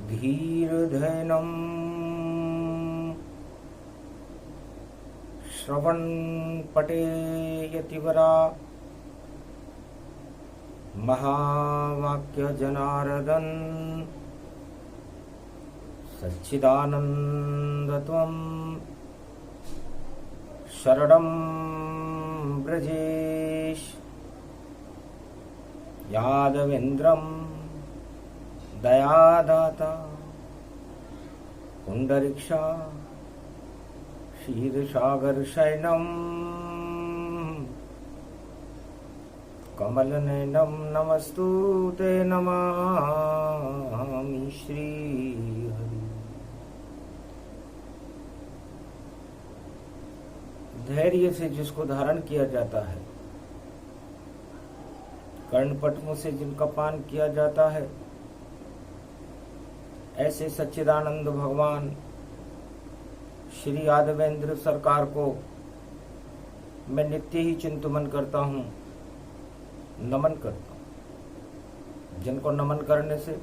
धीर्धैनम् श्रवणपटे यतिवरा महावाक्य जनार्दन सच्चिदानन्दत्वं शरणं ब्रजेश यादवेन्द्रं दयादाता पुंडरीक्षा क्षीरसागर शयनं कमलनयनं नमस्तुते नमामि श्रीहरि। धैर्य से जिसको धारण किया जाता है, कर्णपटमों से जिनका पान किया जाता है, ऐसे सच्चिदानंद भगवान श्री यादवेंद्र सरकार को मैं नित्य ही चिंतन करता हूँ, नमन करता हूँ। जिनको नमन करने से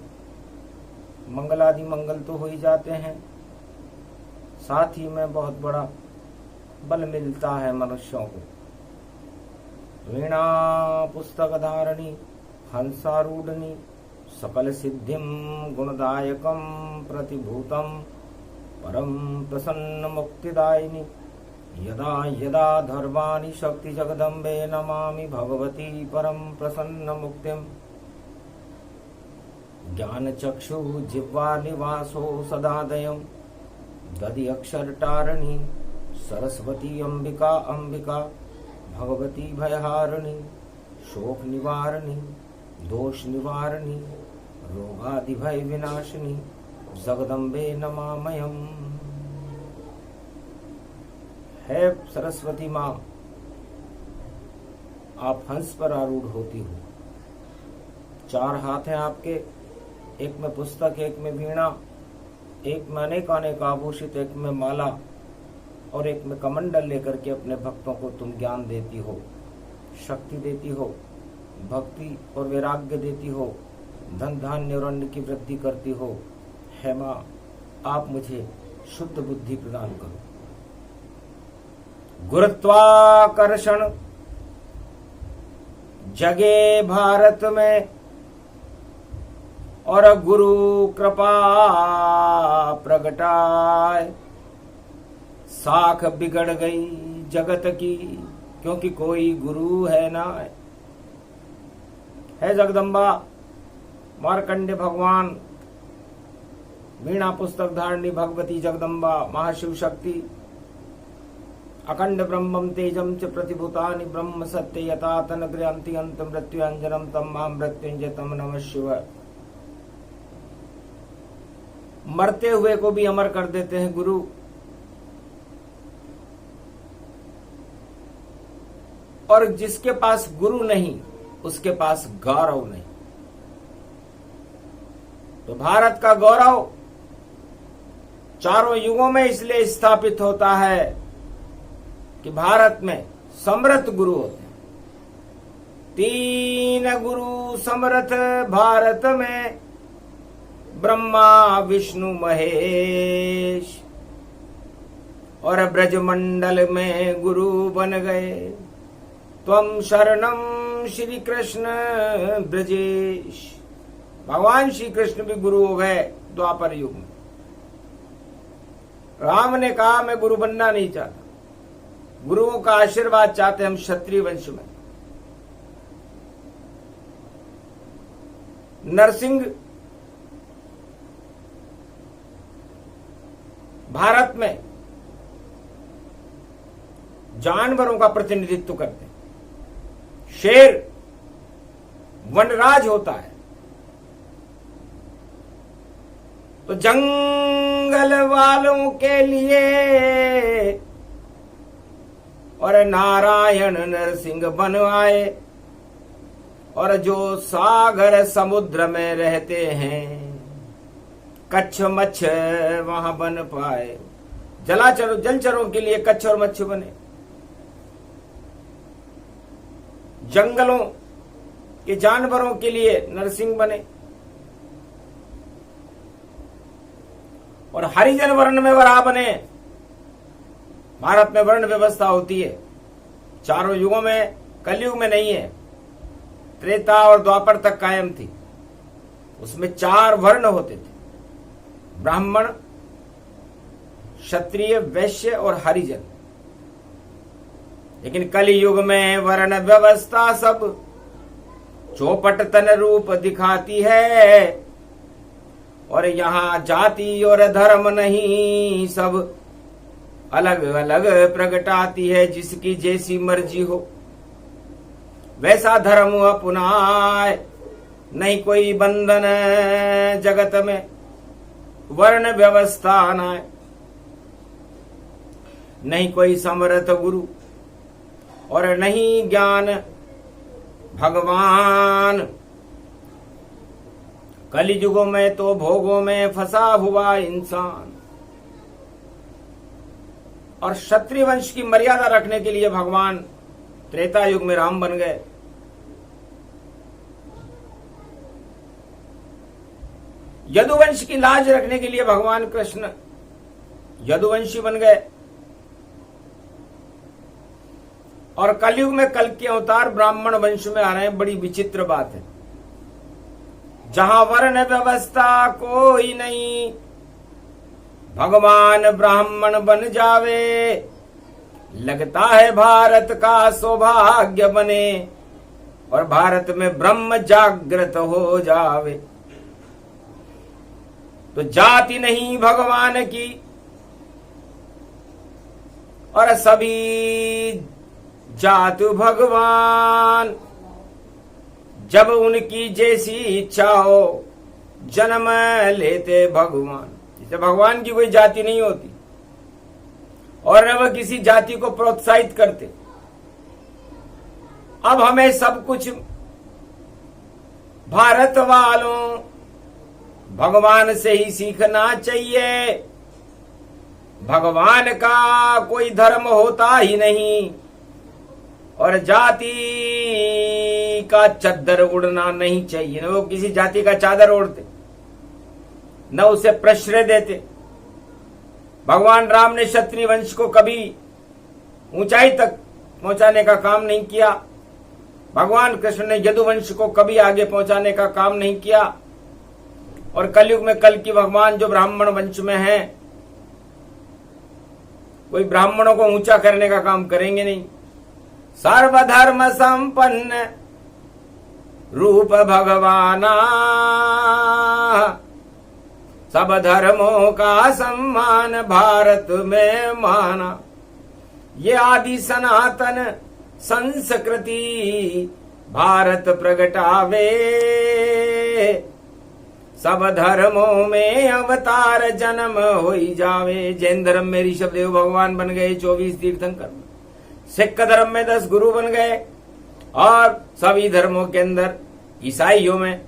मंगल आदि मंगल तो हो ही जाते हैं, साथ ही में बहुत बड़ा बल मिलता है मनुष्यों को। वीणा पुस्तक धारणी हंसारूढ़नी सकल सिद्धिं गुणदायकं प्रतिभूतं परम प्रसन्न मुक्तिदायिनी यदा यदा धर्माणि शक्ति जगदम्बे नमामि भगवती परम प्रसन्न मुक्तिं। ज्ञान चक्षु जिह्वा निवासो सदादयं दधि अक्षर टारणी सरस्वती अंबिका अंबिका भगवती भयहारिणी शोक निवारणी दोष निवारणी रोगादि भय विनाशिनी जगदम्बे नमामयम्। है सरस्वती माँ, आप हंस पर आरूढ़ होती हो। चार हाथ हैं आपके, एक में पुस्तक, एक में वीणा, एक में अनेक अनेक आभूषित, एक में माला और एक में कमंडल लेकर के अपने भक्तों को तुम ज्ञान देती हो, शक्ति देती हो, भक्ति और वैराग्य देती हो, धन धान्य और अन्न की वृद्धि करती हो। है माँ, आप मुझे शुद्ध बुद्धि प्रदान करो। गुरुत्वाकर्षण जगे भारत में और गुरु कृपा प्रगटाए। साख बिगड़ गई जगत की क्योंकि कोई गुरु है ना। है जगदम्बा मार्कंडे भगवान, वीणा पुस्तक धारणी भगवती जगदम्बा महाशिव शक्ति, अखंड ब्रह्मम तेजम च प्रतिभूतानि ब्रह्म सत्य यथा तनग्रंथि अंत मृत्युंजनम तम मां मृत्युंजय तम नमः शिवाय। मरते हुए को भी अमर कर देते हैं गुरु। और जिसके पास गुरु नहीं उसके पास गौरव नहीं। तो भारत का गौरव चारों युगों में इसलिए स्थापित होता है कि भारत में समर्थ गुरु होते हैं। 3 गुरु समर्थ भारत में, ब्रह्मा विष्णु महेश, और ब्रजमंडल में गुरु बन गए। त्वं शरणम श्री कृष्ण ब्रजेश। भगवान श्री कृष्ण भी गुरु हो गए द्वापर युग में। राम ने कहा मैं गुरु बनना नहीं चाहता, गुरुओं का आशीर्वाद चाहते हम क्षत्रिय वंश में। नरसिंह भारत में जानवरों का प्रतिनिधित्व करते हैं। शेर वनराज होता है, तो जंगल वालों के लिए और नारायण नरसिंह बन आए। और जो सागर समुद्र में रहते हैं, कच्छ मच्छ वहां बन पाए। जलाचरों जलचरों के लिए कच्छ और मच्छ बने, जंगलों के जानवरों के लिए नरसिंह बने। और हरिजन वर्ण में वरा बने। भारत में वर्ण व्यवस्था होती है, चारों युगों में, कलयुग में नहीं है, त्रेता और द्वापर तक कायम थी। उसमें 4 वर्ण होते थे, ब्राह्मण, क्षत्रिय, वैश्य और हरिजन। लेकिन कलयुग में वर्ण व्यवस्था सब चौपट तन रूप दिखाती है, और यहां जाति और धर्म नहीं, सब अलग अलग प्रगटाती है। जिसकी जैसी मर्जी हो वैसा धर्म अपनाए, नहीं कोई बंधन जगत में वर्ण व्यवस्था नाय। नहीं कोई समर्थ गुरु और नहीं ज्ञान भगवान। कलियुगों में तो भोगों में फंसा हुआ इंसान। और क्षत्रिय वंश की मर्यादा रखने के लिए भगवान त्रेता युग में राम बन गए। यदुवंश की लाज रखने के लिए भगवान कृष्ण यदुवंशी बन गए। और कलयुग में कल के अवतार ब्राह्मण वंश में आ रहे हैं। बड़ी विचित्र बात है, जहां वर्ण व्यवस्था कोई नहीं, भगवान ब्राह्मण बन जावे। लगता है भारत का सौभाग्य बने और भारत में ब्रह्म जागृत हो जावे। तो जाति नहीं भगवान की और सभी जात भगवान। जब उनकी जैसी इच्छा हो जन्म लेते भगवान। जैसे भगवान की कोई जाति नहीं होती और न वह किसी जाति को प्रोत्साहित करते। अब हमें सब कुछ भारत वालों भगवान से ही सीखना चाहिए। भगवान का कोई धर्म होता ही नहीं और जाति का चद्दर उड़ना नहीं चाहिए। न वो किसी जाति का चादर ओढ़ते, न उसे प्रश्रय देते। भगवान राम ने क्षत्रिय वंश को कभी ऊंचाई तक पहुंचाने का काम नहीं किया। भगवान कृष्ण ने यदुवंश को कभी आगे पहुंचाने का काम नहीं किया। और कलयुग में कल की भगवान जो ब्राह्मण वंश में है, कोई ब्राह्मणों को ऊंचा करने का काम करेंगे नहीं। सर्वधर्म संपन्न रूप भगवाना, सब धर्मों का सम्मान भारत में माना। ये आदि सनातन संस्कृति भारत प्रगटावे। सब धर्मों में अवतार जन्म होई जावे। जैन धर्म में ऋषभदेव भगवान बन गए 24 तीर्थंकर। सिख धर्म में 10 गुरु बन गए और सभी धर्मों के अंदर ईसाइयों में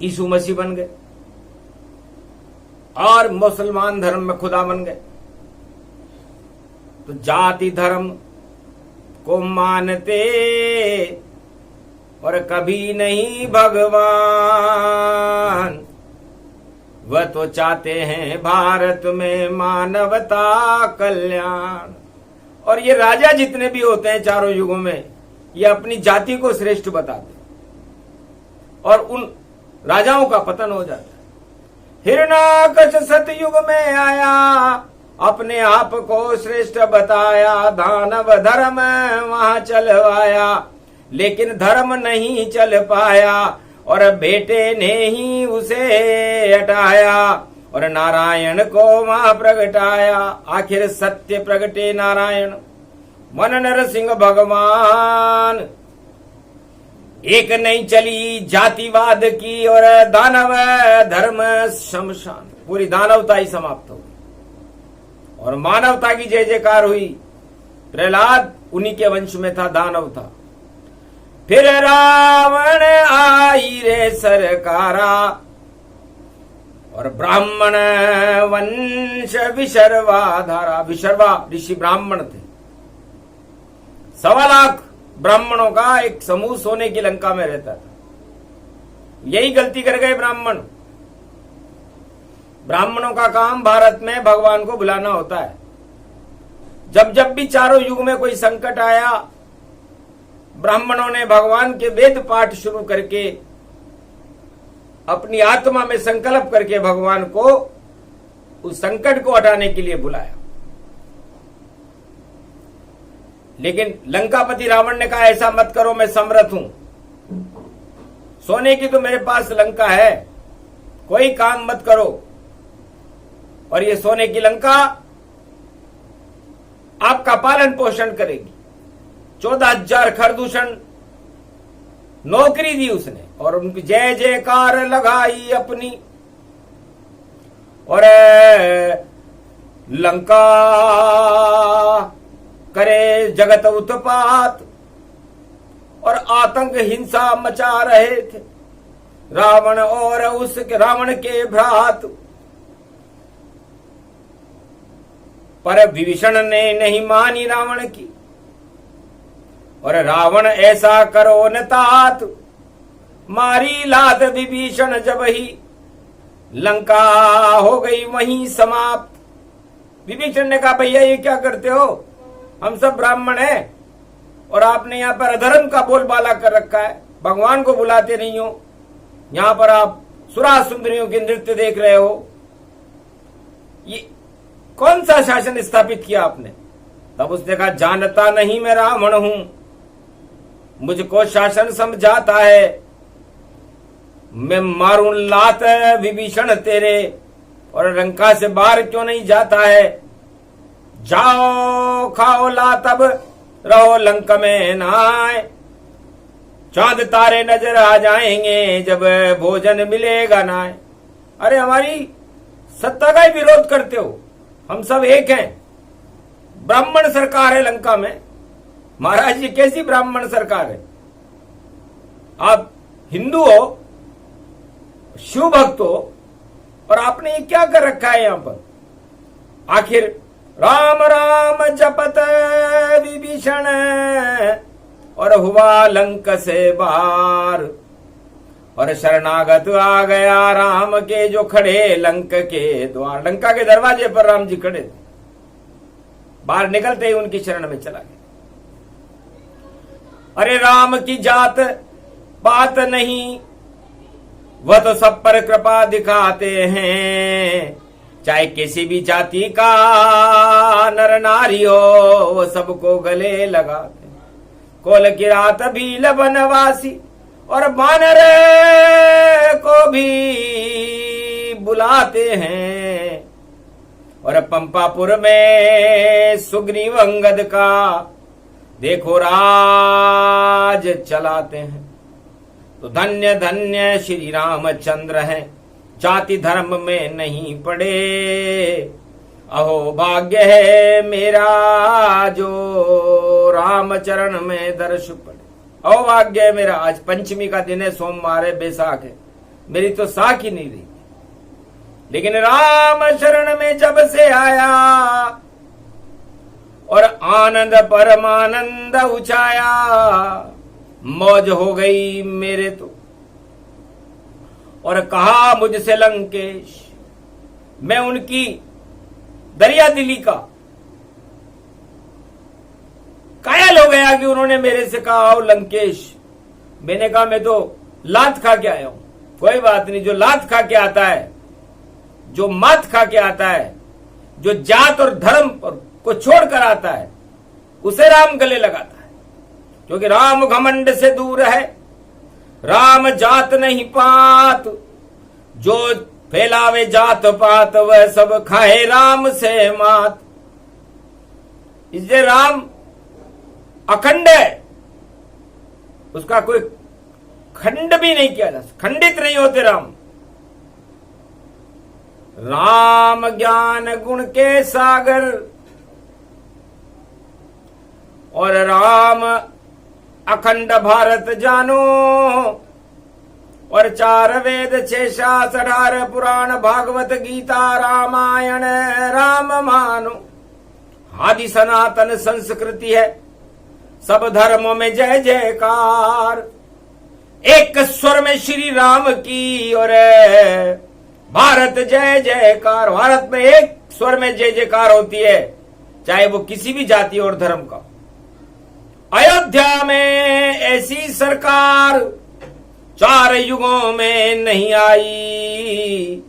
यीशु मसीह बन गए और मुसलमान धर्म में खुदा बन गए। तो जाति धर्म को मानते और कभी नहीं भगवान। वह तो चाहते हैं भारत में मानवता कल्याण। और ये राजा जितने भी होते हैं चारों युगों में, ये अपनी जाति को श्रेष्ठ बताते और उन राजाओं का पतन हो जाता है। हिरण्याकश सतयुग में आया, अपने आप को श्रेष्ठ बताया। दानव धर्म वहां चलवाया, लेकिन धर्म नहीं चल पाया और बेटे ने ही उसे हटाया और नारायण को वहां प्रगटाया। आखिर सत्य प्रगटे नारायण मन नरसिंह भगवान। एक नहीं चली जातिवाद की और दानव धर्म शमशान। पूरी दानवता ही समाप्त हो गई और मानवता की जय जयकार हुई। प्रहलाद उन्हीं के वंश में था, दानव था। फिर रावण आई रे सरकारा और ब्राह्मण वंश विशर्वा धारा। विशर्वा ऋषि ब्राह्मण थे। 1.25 लाख ब्राह्मणों का एक समूह सोने की लंका में रहता था। यही गलती कर गए ब्राह्मण। ब्राह्मणों का काम भारत में भगवान को बुलाना होता है। जब जब भी चारों युग में कोई संकट आया, ब्राह्मणों ने भगवान के वेद पाठ शुरू करके अपनी आत्मा में संकल्प करके भगवान को उस संकट को हटाने के लिए बुलाया। लेकिन लंकापति रावण ने कहा ऐसा मत करो, मैं समर्थ हूं, सोने की तो मेरे पास लंका है, कोई काम मत करो। और ये सोने की लंका आपका पालन पोषण करेगी। 14,000 खरदूषण नौकरी दी उसने और उनकी जय जयकार लगाई अपनी। और लंका करे जगत उत्पात और आतंक हिंसा मचा रहे थे रावण और उसके रावण के भ्रात। पर विभीषण ने नहीं मानी रावण की, और रावण ऐसा करो न तात, मारी लात विभीषण जब ही लंका हो गई वहीं समाप्त। विभीषण ने कहा भैया ये क्या करते हो, हम सब ब्राह्मण हैं और आपने यहाँ पर अधर्म का बोलबाला कर रखा है, भगवान को बुलाते नहीं हो, यहाँ पर आप सुरा सुंदरियों के नृत्य देख रहे हो, ये कौन सा शासन स्थापित किया आपने। तब उसने कहा जानता नहीं मैं रावण हूं, मुझको शासन समझाता है, मैं मारूं लात विभीषण तेरे, और लंका से बाहर क्यों नहीं जाता है। जाओ खाओ लात अब रहो लंका में नाय, चांद तारे नजर आ जाएंगे जब भोजन मिलेगा ना। अरे हमारी सत्ता का ही विरोध करते हो, हम सब एक हैं, ब्राह्मण सरकार है लंका में। महाराज ये कैसी ब्राह्मण सरकार है, आप हिंदू हो, शिव भक्त हो, और आपने ये क्या कर रखा है यहां पर। आखिर राम राम जपत विभीषण और हुआ लंक से बाहर, और शरणागत आ गया राम के जो खड़े लंक के द्वार। लंका के दरवाजे पर राम जी खड़े थे, बाहर निकलते ही उनकी शरण में चला गया। अरे राम की जात बात नहीं, वह तो सब पर कृपा दिखाते हैं, चाहे किसी भी जाति का नर नारी हो वो सबको गले लगाते। कोल किरात भील बनवासी और बानर को भी बुलाते हैं, और पंपापुर में सुग्रीव अंगद का देखो राज चलाते हैं। तो धन्य धन्य श्री रामचंद्र हैं, जाति धर्म में नहीं पड़े, अहो भाग्य है मेरा जो रामचरण में दर्श पड़े। अहो भाग्य है मेरा, आज पंचमी का दिन है, सोमवार है, बैसाख है, मेरी तो साख ही नहीं रही, लेकिन राम शरण में जब से आया और आनंद परमानंद उछाया, मौज हो गई मेरे तो। और कहा मुझसे लंकेश, मैं उनकी दरिया दिली का कायल हो गया कि उन्होंने मेरे से कहा आओ लंकेश। मैंने कहा मैं तो लात खा के आया हूं। कोई बात नहीं, जो लात खा के आता है, जो मात खा के आता है, जो जात और धर्म को छोड़कर आता है, उसे राम गले लगाता है, क्योंकि राम घमंड से दूर है, राम जात नहीं पात, जो फैलावे जात पात वह सब खाए राम से मात। इसलिए राम अखंड है, उसका कोई खंड भी नहीं किया जा सकता, खंडित नहीं होते राम। राम ज्ञान गुण के सागर और राम अखंड भारत जानो, और 4 वेद 6 शास्त्र 18 पुराण भागवत गीता रामायण राम मानो। आदि सनातन संस्कृति है, सब धर्मों में जय जयकार, एक स्वर में श्री राम की और भारत जय जयकार। भारत में एक स्वर में जय जयकार होती है, चाहे वो किसी भी जाति और धर्म का। अयोध्या में ऐसी सरकार 4 युगों में नहीं आई,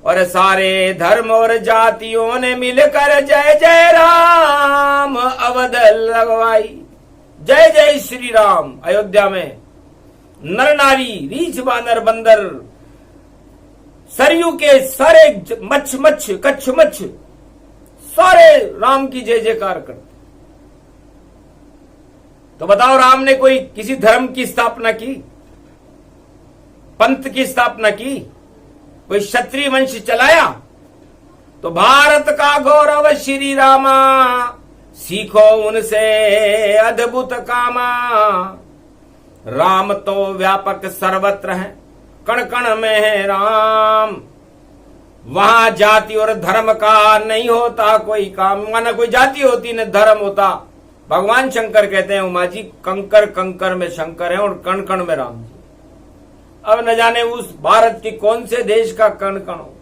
और सारे धर्म और जातियों ने मिलकर जय जय राम अवध लगवाई। जय जय श्री राम। अयोध्या में नर नारी, रीछ बानर बंदर, सरयू के सारे मच्छ मच्छ, कच्छ मच्छ, सारे राम की जय जयकार करते। तो बताओ, राम ने कोई किसी धर्म की स्थापना की, पंथ की स्थापना की, कोई क्षत्रिय वंश चलाया? तो भारत का गौरव श्री रामा, सीखो उनसे अद्भुत कामा। राम तो व्यापक सर्वत्र है, कण कण में है राम। वहां जाति और धर्म का नहीं होता कोई काम। माना कोई जाति होती न धर्म होता। भगवान शंकर कहते हैं, उमा जी, कंकर कंकर में शंकर है और कण कण में राम जी। अब न जाने उस भारत की कौन से देश का कण कण हो,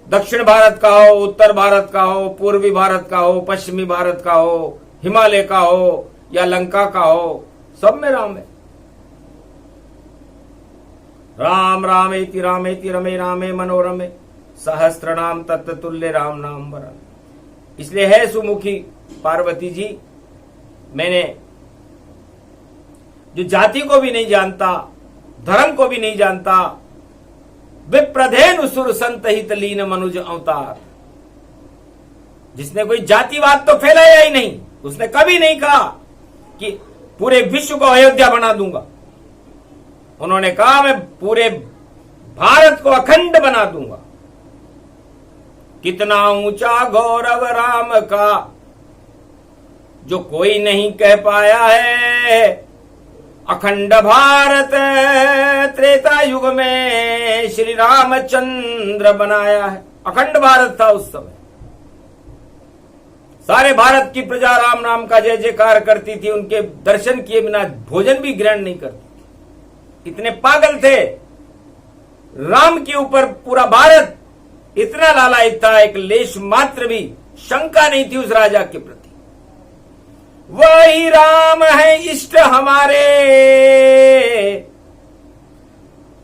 दक्षिण भारत का हो, उत्तर भारत का हो, पूर्वी भारत का हो, पश्चिमी भारत का हो, हिमालय का हो या लंका का हो, सब में राम है। राम रामेति रामेति रमे रामे मनोरमे, सहस्त्रनाम तत्तुल्य राम नाम वरा। इसलिए है सुमुखी पार्वती जी, मैंने जो जाति को भी नहीं जानता, धर्म को भी नहीं जानता, विप्रधेनु सुर संत हित लीन मनुज अवतार, जिसने कोई जातिवाद तो फैलाया ही नहीं, उसने कभी नहीं कहा कि पूरे विश्व को अयोध्या बना दूंगा। उन्होंने कहा मैं पूरे भारत को अखंड बना दूंगा। कितना ऊंचा गौरव राम का, जो कोई नहीं कह पाया है। अखंड भारत त्रेता युग में श्री रामचंद्र बनाया है। अखंड भारत था उस समय। सारे भारत की प्रजा राम नाम का जय जयकार करती थी, उनके दर्शन किए बिना भोजन भी ग्रहण नहीं करती थी। इतने पागल थे। राम के ऊपर पूरा भारत इतना लालायित था, एक लेश मात्र भी शंका नहीं थी उस राजा के प्रति। वही राम है इष्ट हमारे,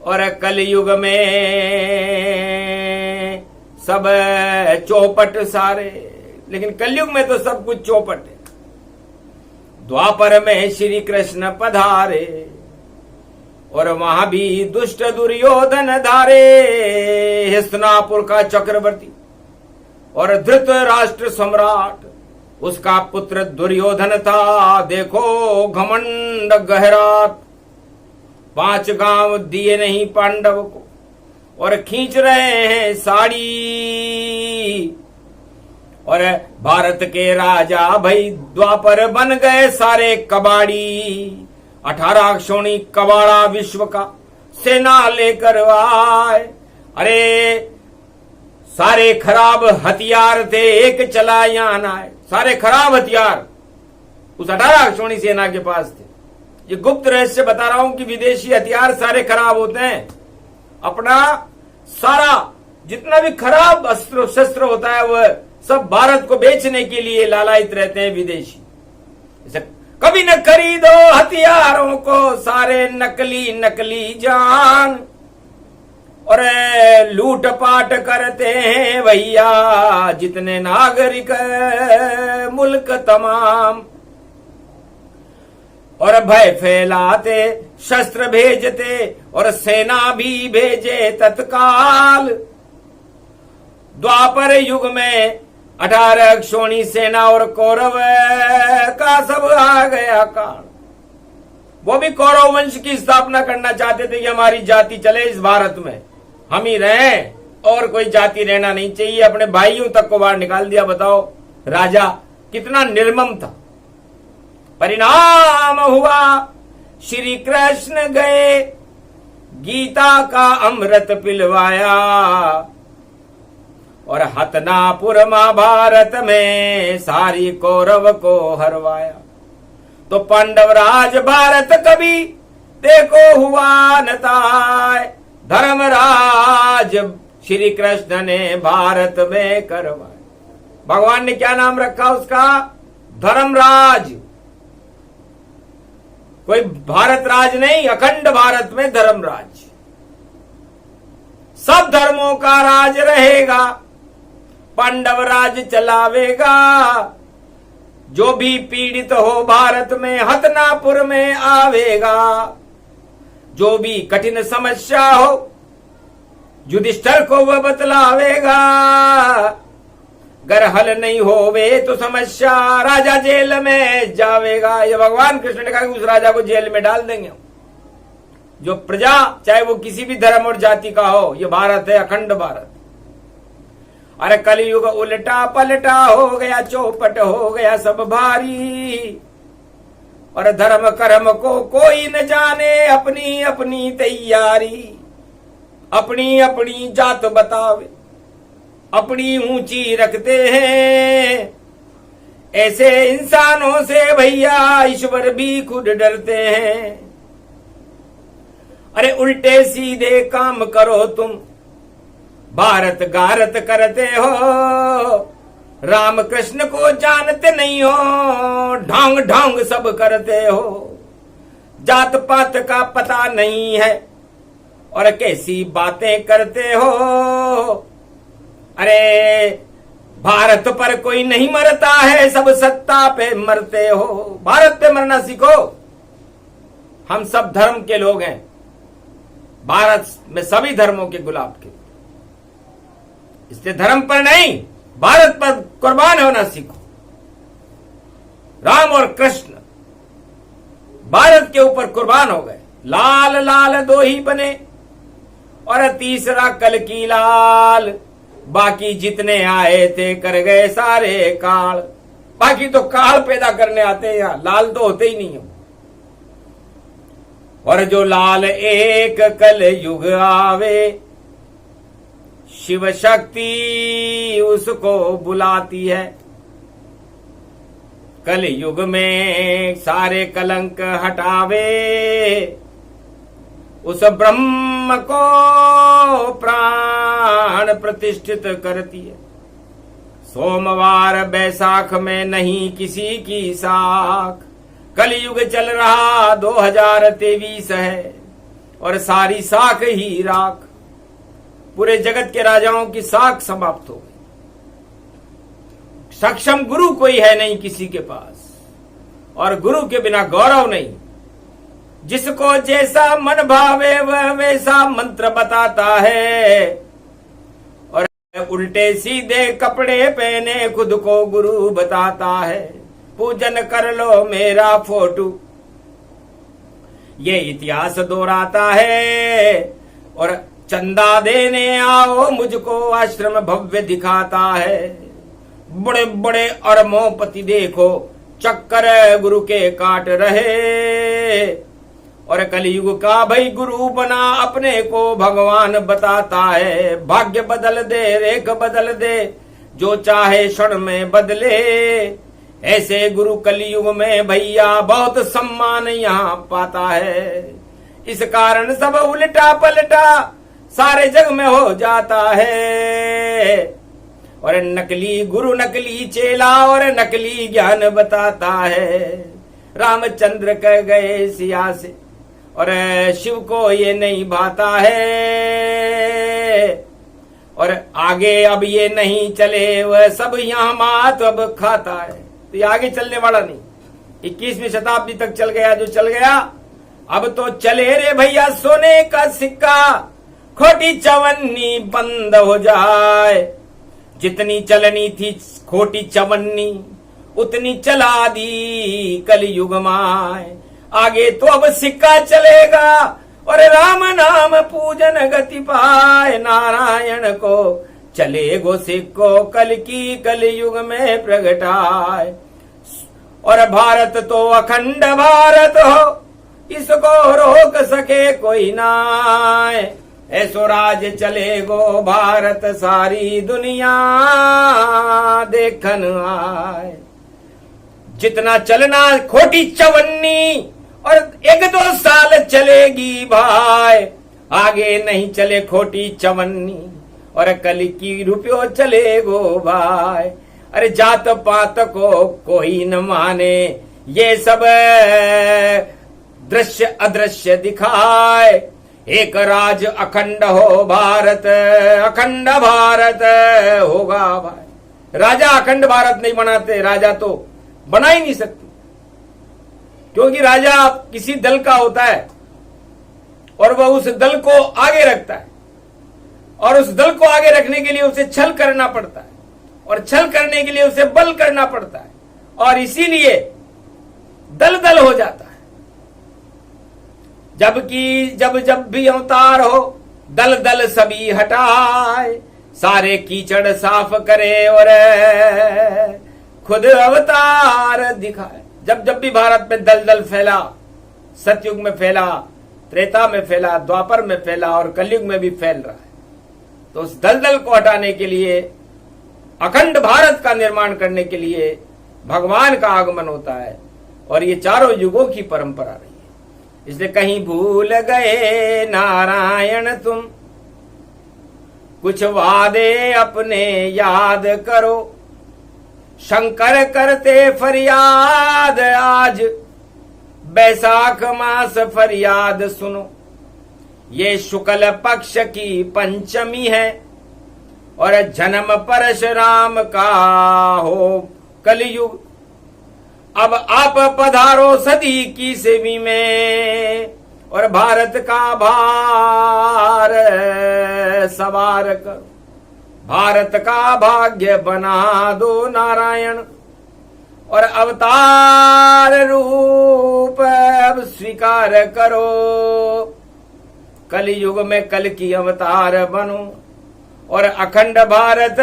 और कलयुग में सब चौपट सारे। लेकिन कलयुग में तो सब कुछ चौपट है। द्वापर में श्री कृष्ण पधारे, और वहां भी दुष्ट दुर्योधन धारे। हस्तिनापुर का चक्रवर्ती और धृतराष्ट्र सम्राट, उसका पुत्र दुर्योधन था। देखो घमंड गहरात, 5 गांव दिए नहीं पांडव को, और खींच रहे हैं साड़ी। और भारत के राजा भाई द्वापर बन गए सारे कबाड़ी। 18 क्षोणी कबाड़ा विश्व का सेना लेकर आए। अरे सारे खराब हथियार थे, एक चला यान आए। सारे खराब हथियार उस 18 क्षोणी सेना के पास थे। ये गुप्त रहस्य बता रहा हूं कि विदेशी हथियार सारे खराब होते हैं। अपना सारा जितना भी खराब अस्त्र शस्त्र होता है वह सब भारत को बेचने के लिए लालायित रहते हैं विदेशी। कभी न खरीदो हथियारों को, सारे नकली नकली जान। और लूट पाट करते हैं भैया जितने नागरिक मुल्क तमाम। और भय फैलाते, शस्त्र भेजते, और सेना भी भेजे तत्काल। द्वापर युग में 18 क्षोणी सेना और कौरव का सब आ गया काल। वो भी कौरव वंश की स्थापना करना चाहते थे कि हमारी जाति चले इस भारत में, हम ही रहें और कोई जाति रहना नहीं चाहिए। अपने भाइयों तक को बाहर निकाल दिया। बताओ राजा कितना निर्मम था। परिणाम हुआ श्री कृष्ण गए, गीता का अमृत पिलवाया, और हतनापुर महाभारत में सारी कौरव को हरवाया। तो पांडव राज भारत कभी देखो हुआ न ताय। धर्मराज श्री कृष्ण ने भारत में करवाए। भगवान ने क्या नाम रखा उसका? धर्मराज। कोई भारत राज नहीं, अखंड भारत में धर्मराज। सब धर्मों का राज रहेगा, पांडव राज चलावेगा। जो भी पीड़ित हो भारत में हतनापुर में आवेगा। जो भी कठिन समस्या हो युधिष्ठिर को वह बतलावेगा। गर हल नहीं होवे तो समस्या राजा जेल में जावेगा। ये भगवान कृष्ण ने कहा कि उस राजा को जेल में डाल देंगे। जो प्रजा चाहे वो किसी भी धर्म और जाति का हो, ये भारत है, अखंड भारत। अरे कलयुग उल्टा पलटा हो गया, चौपट हो गया सब भारी। और धर्म कर्म को कोई न जाने, अपनी अपनी तैयारी। अपनी अपनी जात बतावे, अपनी ऊंची रखते हैं। ऐसे इंसानों से भैया ईश्वर भी खुद डरते हैं। अरे उल्टे सीधे काम करो तुम, भारत गारत करते हो। राम कृष्ण को जानते नहीं हो, ढोंग ढोंग सब करते हो। जात पात का पता नहीं है और कैसी बातें करते हो। अरे भारत पर कोई नहीं मरता है, सब सत्ता पे मरते हो। भारत पे मरना सीखो। हम सब धर्म के लोग हैं, भारत में सभी धर्मों के गुलाब के, इसलिए धर्म पर नहीं भारत पर कुर्बान होना सीखो। राम और कृष्ण भारत के ऊपर कुर्बान हो गए। लाल लाल दो ही बने और तीसरा कल की लाल। बाकी जितने आए थे कर गए सारे काल। बाकी तो काल पैदा करने आते हैं, यहाँ लाल तो होते ही नहीं हो। और जो लाल एक कल युग आवे, शिव शक्ति उसको बुलाती है। कल युग में सारे कलंक हटावे, उस ब्रह्म को प्राण प्रतिष्ठित करती है। सोमवार बैसाख में नहीं किसी की साख। कलयुग चल रहा 2023 है और सारी साख ही राख। पूरे जगत के राजाओं की साख समाप्त हो गई। सक्षम गुरु कोई है नहीं किसी के पास, और गुरु के बिना गौरव नहीं। जिसको जैसा मन भावे वह वैसा मंत्र बताता है, और उल्टे सीधे कपड़े पहने खुद को गुरु बताता है। पूजन कर लो मेरा फोटो, ये इतिहास दोहराता है। और चंदा देने आओ मुझको आश्रम भव्य दिखाता है। बड़े बड़े अरबोपति देखो चक्कर गुरु के काट रहे। और कलयुग का भाई गुरु बना अपने को भगवान बताता है। भाग्य बदल दे, रेख बदल दे, जो चाहे क्षण में बदले। ऐसे गुरु कलयुग में भैया बहुत सम्मान यहाँ पाता है। इस कारण सब उल्टा पलटा सारे जग में हो जाता है। और नकली गुरु नकली चेला और नकली ज्ञान बताता है। रामचंद्र कह गए सिया से और शिव को ये नहीं भाता है। और आगे अब ये नहीं चले, वह सब यहाँ मात अब खाता है। तो ये आगे चलने वाला नहीं। 21वीं शताब्दी तक चल गया जो चल गया, अब तो चले रे भैया सोने का सिक्का। खोटी चवन्नी बंद हो जाए। जितनी चलनी थी खोटी चवन्नी उतनी चला दी कलयुग माए। आगे तो अब सिक्का चलेगा और राम नाम पूजन गति पाए। नारायण को चले गो सिक्को कल की कलयुग में प्रगटाए। और भारत तो अखंड भारत हो, इसको रोक सके कोई नाय। ऐसो राज चले गो भारत सारी दुनिया देखन आए। जितना चलना खोटी चवन्नी और 1-2 साल चलेगी भाई। आगे नहीं चले खोटी चवन्नी, और कल की रुपयो चले गो भाई। अरे जात पात को कोई न माने, ये सब दृश्य अदृश्य दिखाए। एक राज अखंड हो भारत, अखंड भारत होगा भाई। राजा अखंड भारत नहीं बनाते, राजा तो बना ही नहीं सकते, क्योंकि राजा किसी दल का होता है और वह उस दल को आगे रखता है, और उस दल को आगे रखने के लिए उसे छल करना पड़ता है, और छल करने के लिए उसे बल करना पड़ता है, और इसीलिए दल दल हो जाता है। जबकि जब जब भी अवतार हो, दल दल सभी हटाए, सारे कीचड़ साफ करे और खुद अवतार दिखाए। जब जब भी भारत में दल दल फैला, सतयुग में फैला, त्रेता में फैला, द्वापर में फैला, और कलयुग में भी फैल रहा है, तो उस दलदल को हटाने के लिए, अखंड भारत का निर्माण करने के लिए भगवान का आगमन होता है, और ये चारों युगों की परंपरा रही है। इसलिए कहीं भूल गए नारायण तुम, कुछ वादे अपने याद करो, शंकर करते फरियाद आज, बैसाख मास फरियाद सुनो। ये शुक्ल पक्ष की पंचमी है, और जन्म परशुराम का हो कलयुग। अब आप पधारो सदी की सेवी में, और भारत का भार सवार करो। भारत का भाग्य बना दो नारायण, और अवतार रूप अब स्वीकार करो। कलयुग में कल की अवतार बनो, और अखंड भारत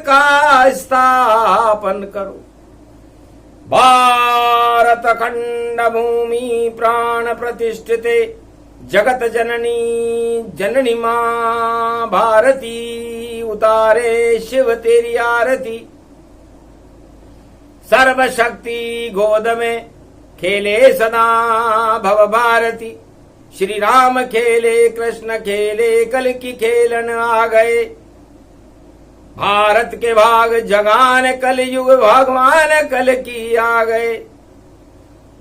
का स्थापन करो। भारत अखंड भूमि प्राण प्रतिष्ठिते, जगत जननी जननी मां भारती, उतारे शिव तेरी आरती। सर्वशक्ति गोद में खेले सदा भव भारती, श्री राम खेले कृष्ण खेले, कल की खेलन आ गए। भारत के भाग जगान कलयुग, भगवान कल की आ गए।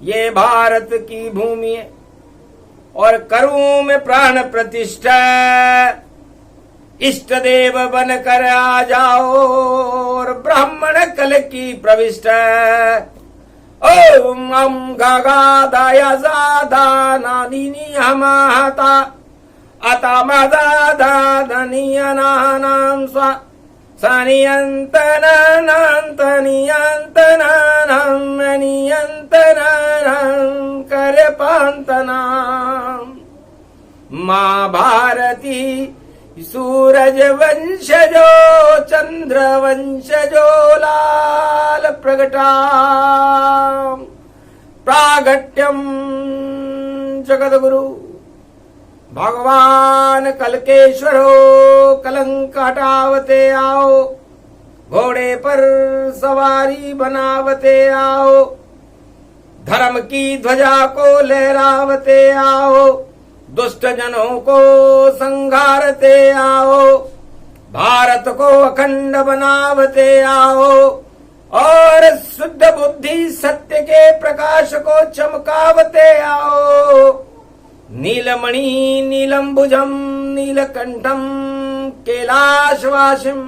ये भारत की भूमि है, और करूं में प्राण प्रतिष्ठा, इष्ट देव बनकर आ जाओ, और ब्राह्मण कल की प्रविष्ट। ओम अम गा दाया जा नादिनी हमाता, अता मदा दा धनियनानां स्वा, सनियंतनानां करपांतनां। मां भारती सूरज वंशजो, चंद्र वंशजो, लाल प्रगटा प्रागट्यम जगद्गुरु। भगवान कलकेश्वरो, कलंक हटावते आओ, घोड़े पर सवारी बनावते आओ, धर्म की ध्वजा को लहरावते आओ, दुष्ट जनों को संघारते आओ, भारत को अखंड बनावते आओ, और शुद्ध बुद्धि सत्य के प्रकाश को चमकावते आओ। नीलमणि नीलम्बुजम नीलकंठम कैलाशवासिम,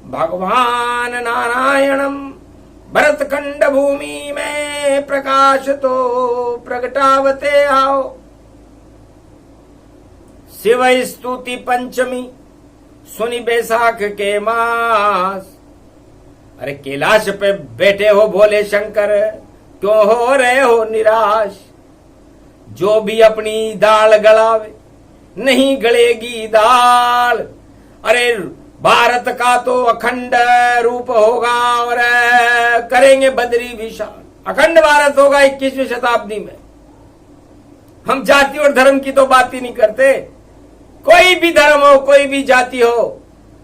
भगवान नारायणम भरतखंड भूमि में प्रकाश तो प्रगटावते आओ। शिव स्तुति पंचमी सुनी बैसाख के मास। अरे कैलाश पे बैठे हो भोले शंकर, क्यों हो रहे हो निराश। जो भी अपनी दाल गड़ावे नहीं गड़ेगी दाल। अरे भारत का तो अखंड रूप होगा, और करेंगे बद्री विशाल। अखंड भारत होगा 21वीं शताब्दी में। हम जाति और धर्म की तो बात ही नहीं करते। कोई भी धर्म हो, कोई भी जाति हो,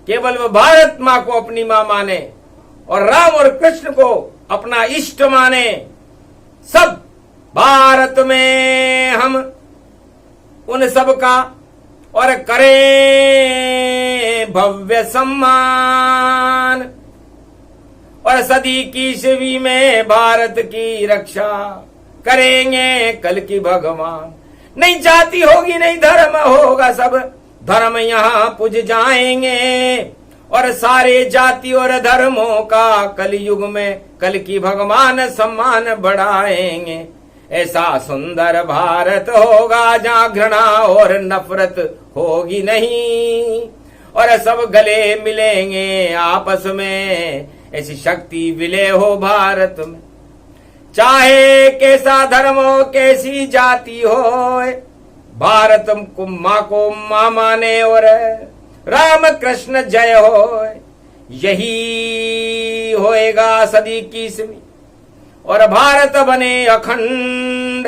केवल वह भारत माँ को अपनी माँ माने, और राम और कृष्ण को अपना इष्ट माने। सब भारत में हम उन सब का और करें भव्य सम्मान, और सदी की ईस्वी में भारत की रक्षा करेंगे कल की भगवान। नहीं जाति होगी नहीं धर्म होगा, सब धर्म यहाँ पुज जाएंगे, और सारे जाति और धर्मों का कल युग में कल की भगवान सम्मान बढ़ाएंगे। ऐसा सुंदर भारत होगा जहाँ घृणा और नफरत होगी नहीं, और सब गले मिलेंगे आपस में, ऐसी शक्ति विलय हो भारत में। चाहे कैसा धर्म हो कैसी जाति हो, भारत को माँ माने और राम कृष्ण जय हो। यही होएगा सदी की ईस्वी और भारत बने अखंड।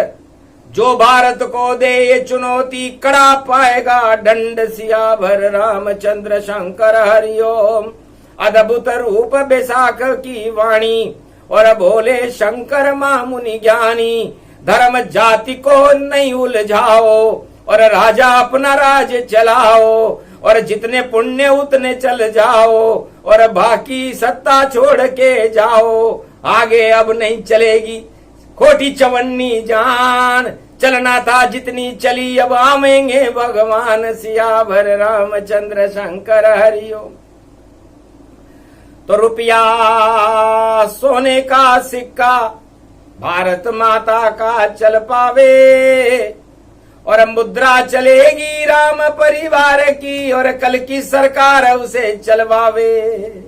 जो भारत को दे ये चुनौती कड़ा पाएगा दंड। सियावर रामचंद्र शंकर हरिओम। अद्भुत रूप बैसाख की वाणी और बोले शंकर मामुनि ज्ञानी। धर्म जाति को नहीं उलझाओ और राजा अपना राज चलाओ, और जितने पुण्य उतने चल जाओ, और बाकी सत्ता छोड़ के जाओ। आगे अब नहीं चलेगी खोटी चवन्नी जान, चलना था जितनी चली अब आवेंगे भगवान। सियावर रामचंद्र शंकर हरिओम। तो रुपया सोने का सिक्का भारत माता का चल पावे, और मुद्रा चलेगी राम परिवार की, और कल की सरकार उसे चलवावे।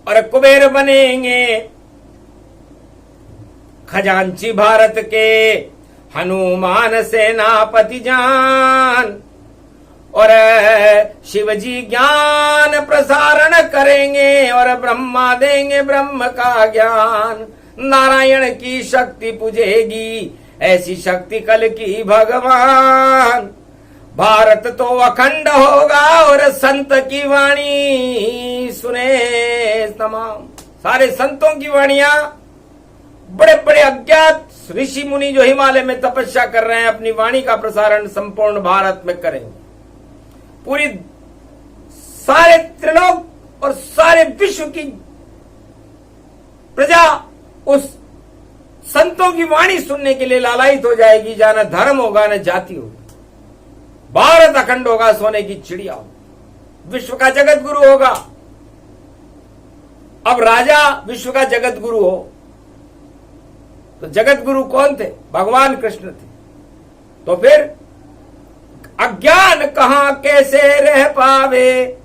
और कुबेर बनेंगे खजांची भारत के हनुमान सेनापति जान, और शिवजी ज्ञान प्रसारण करेंगे, और ब्रह्मा देंगे ब्रह्म का ज्ञान। नारायण की शक्ति पूजेगी ऐसी शक्ति कल की भगवान। भारत तो अखंड होगा और संत की वाणी सुने तमाम। सारे संतों की वाणियां, बड़े बड़े अज्ञात ऋषि मुनि जो हिमालय में तपस्या कर रहे हैं, अपनी वाणी का प्रसारण संपूर्ण भारत में करेंगे। पूरी सारे त्रिलोक और सारे विश्व की प्रजा उस संतों की वाणी सुनने के लिए लालायित हो जाएगी। जाना धर्म होगा न जाति होगी। भारत अखंड होगा, सोने की चिड़िया होगी, विश्व का जगत गुरु होगा। अब राजा विश्व का जगत गुरु हो तो जगत गुरु कौन थे? भगवान कृष्ण थे। तो फिर अज्ञान कहां कैसे रह पावे,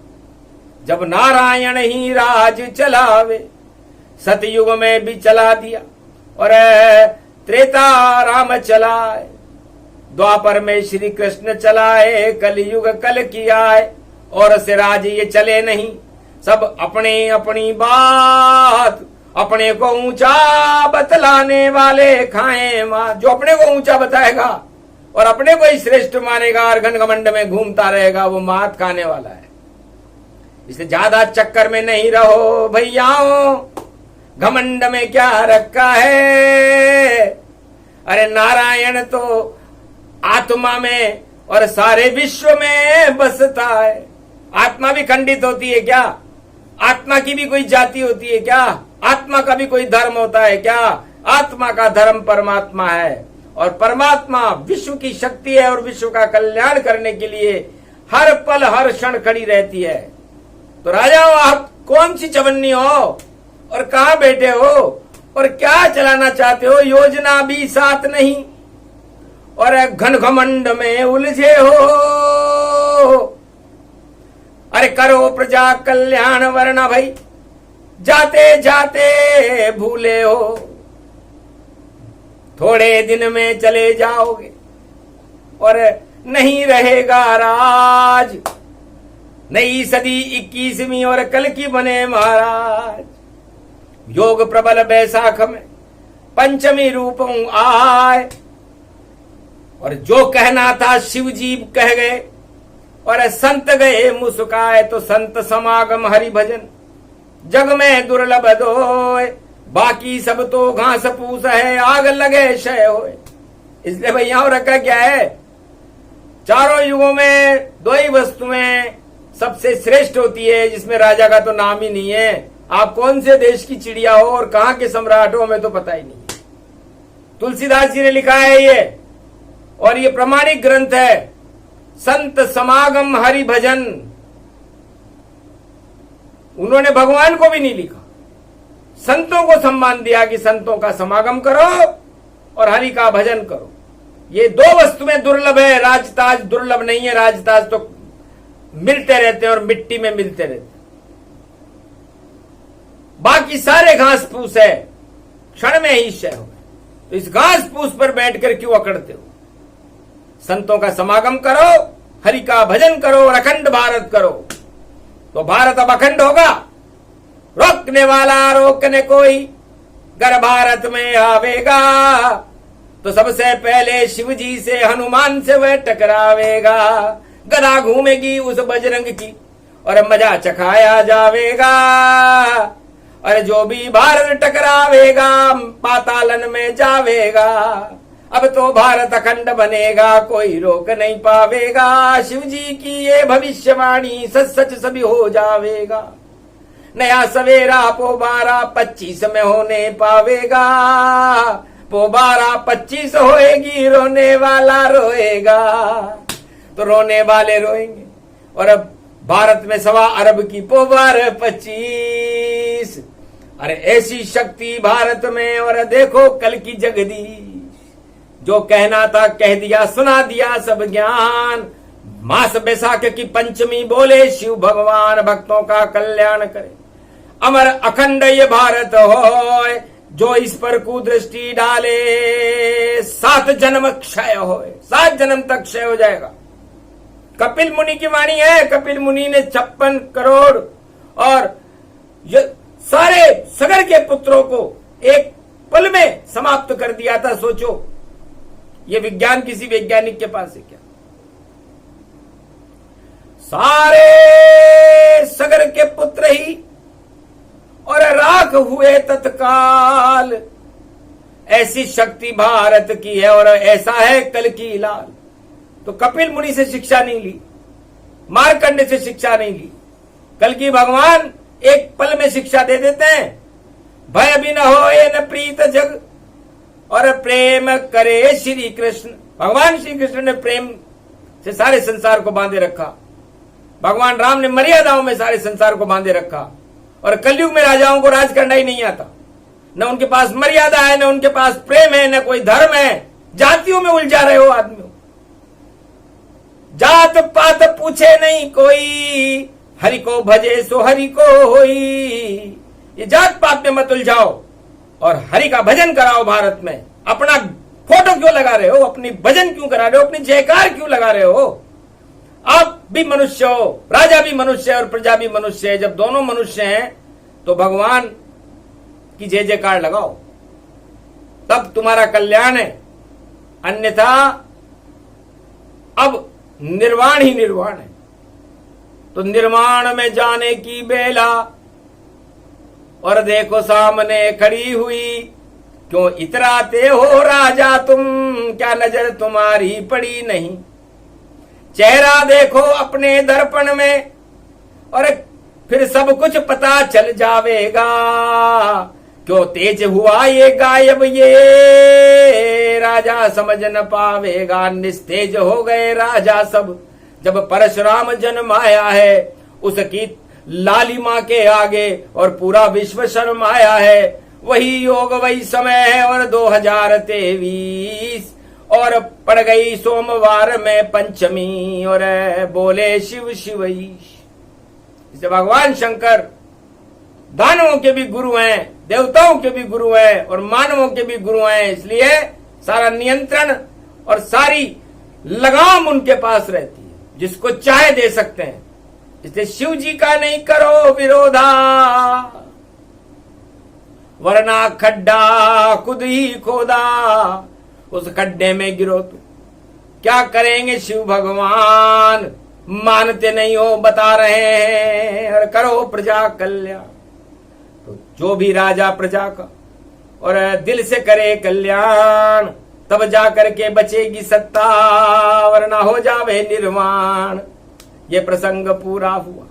जब नारायण ही राज चलावे। सतयुग में भी चला दिया और त्रेता राम चलाए, द्वापर में श्री कृष्ण चलाए, कलयुग कल की आए, और से राज ये चले नहीं। सब अपने अपनी बात, अपने को ऊंचा बतलाने वाले खाएं मां। जो अपने को ऊंचा बताएगा और अपने को ही श्रेष्ठ मानेगा और घनघमंड में घूमता रहेगा, वो मात खाने वाला है। इसलिए ज्यादा चक्कर में नहीं रहो भैयाओं, घमंड में क्या रखा है। अरे नारायण तो आत्मा में और सारे विश्व में बसता है। आत्मा भी खंडित होती है क्या? आत्मा की भी कोई जाति होती है क्या? आत्मा का भी कोई धर्म होता है क्या? आत्मा का धर्म परमात्मा है, और परमात्मा विश्व की शक्ति है, और विश्व का कल्याण करने के लिए हर पल हर क्षण खड़ी रहती है। तो राजाओं, आप कौन सी चवन्नी हो और कहां बैठे हो और क्या चलाना चाहते हो? योजना भी साथ नहीं और घन घमंड में उलझे हो। अरे करो प्रजा कल्याण वरना भाई जाते जाते भूले हो। थोड़े दिन में चले जाओगे और नहीं रहेगा राज। नई सदी 21वीं और कल की बने महाराज। योग प्रबल बैसाख में पंचमी रूप आए, और जो कहना था शिव जी कह गए, और संत गए मुस्काए। तो संत समागम हरि भजन जग में दुर्लभ दोय, बाकी सब तो घास फूस है, आग लगे क्षय होए। इसलिए भैया रखा क्या है? चारों युगों में दो ही वस्तुएं सबसे श्रेष्ठ होती है, जिसमें राजा का तो नाम ही नहीं है। आप कौन से देश की चिड़िया हो और कहां के सम्राट हो, हमें तो पता ही नहीं। तुलसीदास जी ने लिखा है ये, और ये प्रमाणिक ग्रंथ है, संत समागम हरि भजन। उन्होंने भगवान को भी नहीं लिखा, संतों को सम्मान दिया कि संतों का समागम करो और हरि का भजन करो। ये दो वस्तुएं दुर्लभ है, राजताज दुर्लभ नहीं है। राजताज तो मिलते रहते हैं और मिट्टी में मिलते रहते हैं। बाकी सारे घास फूस है, क्षण में ही क्षय हो गए। तो इस घास फूस पर बैठकर क्यों अकड़ते हो? संतों का समागम करो, हरि का भजन करो और अखंड भारत करो, तो भारत अब अखंड होगा। रोकने वाला रोकने कोई गर भारत में आवेगा, तो सबसे पहले शिव जी से हनुमान से वह टकरावेगा। गदा घूमेगी उस बजरंग की और मजा चखाया जावेगा। और जो भी भारत टकरावेगा पातालन में जावेगा। अब तो भारत अखंड बनेगा, कोई रोक नहीं पावेगा। शिव जी की ये भविष्यवाणी सच सच सभी हो जावेगा। नया सवेरा पोबारा 25 में होने पावेगा। पोबारा 25 होएगी, रोने वाला रोएगा। तो रोने वाले रोएंगे। और अब भारत में 1.25 अरब की पोबार 25। अरे ऐसी शक्ति भारत में। और देखो कल की जगदीश, जो कहना था कह दिया, सुना दिया सब ज्ञान। मास बैसाख की पंचमी बोले शिव भगवान भक्तों का कल्याण करे। अमर अखंड ये भारत होए, जो इस पर कुदृष्टि डाले 7 जन्म क्षय होए। 7 जन्म तक क्षय हो जाएगा। कपिल मुनि की वाणी है। कपिल मुनि ने 56 करोड़ और ये सारे सगर के पुत्रों को एक पल में समाप्त कर दिया था। सोचो, ये विज्ञान किसी वैज्ञानिक के पास है क्या? सारे सगर के पुत्र ही और राख हुए तत्काल। ऐसी शक्ति भारत की है और ऐसा है कल की लाल। तो कपिल मुनि से शिक्षा नहीं ली, मार्कंड से शिक्षा नहीं ली। कल की भगवान एक पल में शिक्षा दे देते हैं। भय भी न होए न प्रीत जग और प्रेम करे श्री कृष्ण। भगवान श्री कृष्ण ने प्रेम से सारे संसार को बांधे रखा। भगवान राम ने मर्यादाओं में सारे संसार को बांधे रखा। और कलयुग में राजाओं को राज करना ही नहीं आता। न उनके पास मर्यादा है, न उनके पास प्रेम है, न कोई धर्म है। जातियों में उलझा रहे हो आदमियों। जात पात पूछे नहीं कोई, हरि को भजे सो हरि को होई। ये जात पात में मत उलझाओ और हरि का भजन कराओ। भारत में अपना फोटो क्यों लगा रहे हो? अपनी भजन क्यों करा रहे हो? अपनी जयकार क्यों लगा रहे हो? आप भी मनुष्य हो, राजा भी मनुष्य है और प्रजा भी मनुष्य है। जब दोनों मनुष्य हैं तो भगवान की जय जयकार लगाओ, तब तुम्हारा कल्याण है। अन्यथा अब निर्वाण ही निर्वाण है। तो निर्वाण में जाने की बेला और देखो सामने खड़ी हुई। क्यों इतराते हो राजा तुम, क्या नजर तुम्हारी पड़ी नहीं? चेहरा देखो अपने दर्पण में और फिर सब कुछ पता चल जावेगा। क्यों तेज हुआ ये गायब, ये राजा समझ न पावेगा। निस्तेज हो गए राजा सब, जब परशुराम जन्माया है उसकी लालिमा के आगे और पूरा विश्व शर्माया है। वही योग वही समय है और 2023 और पड़ गई सोमवार में पंचमी और बोले शिव शिवईश। इसे भगवान शंकर दानवों के भी गुरु हैं, देवताओं के भी गुरु हैं और मानवों के भी गुरु हैं। इसलिए सारा नियंत्रण और सारी लगाम उनके पास रहती है, जिसको चाहे दे सकते हैं। इसलिए शिव जी का नहीं करो विरोधा, वरना खड्डा खुद ही खोदा। उस खड्डे में गिरो तो क्या करेंगे शिव भगवान? मानते नहीं हो, बता रहे हैं और करो प्रजा कल्याण। तो जो भी राजा प्रजा का और दिल से करे कल्याण, तब जाकर के बचेगी सत्ता, वरना हो जावे निर्वाण। ये प्रसंग पूरा हुआ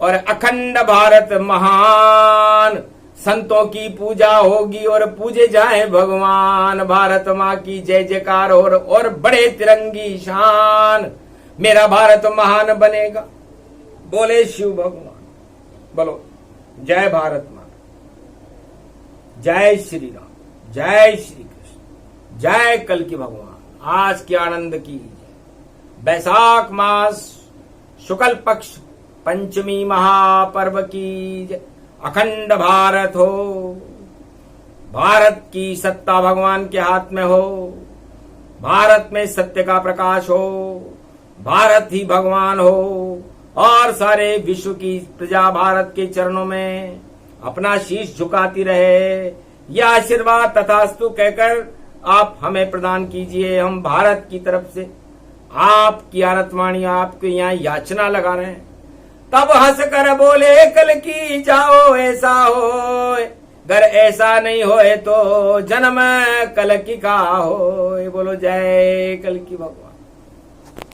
और अखंड भारत महान, संतों की पूजा होगी और पूजे जाए भगवान। भारत माँ की जय जयकार और बड़े तिरंगी शान, मेरा भारत महान बनेगा। बोले शिव भगवान, बोलो जय भारत माँ, जय श्री राम, जय श्री कृष्ण, जय कल की भगवान। आज के आनंद की वैशाख मास शुक्ल पक्ष पंचमी महापर्व की जय। अखंड भारत हो, भारत की सत्ता भगवान के हाथ में हो, भारत में सत्य का प्रकाश हो, भारत ही भगवान हो और सारे विश्व की प्रजा भारत के चरणों में अपना शीश झुकाती रहे। यह आशीर्वाद तथास्तु कहकर आप हमें प्रदान कीजिए। हम भारत की तरफ से आपकी आरतवाणी आपके यहाँ याचना लगा रहे हैं। तब हंस कर बोले कल की जाओ ऐसा हो, अगर ऐसा नहीं होए तो जन्म कल की का हो। बोलो जय कल की भगवान।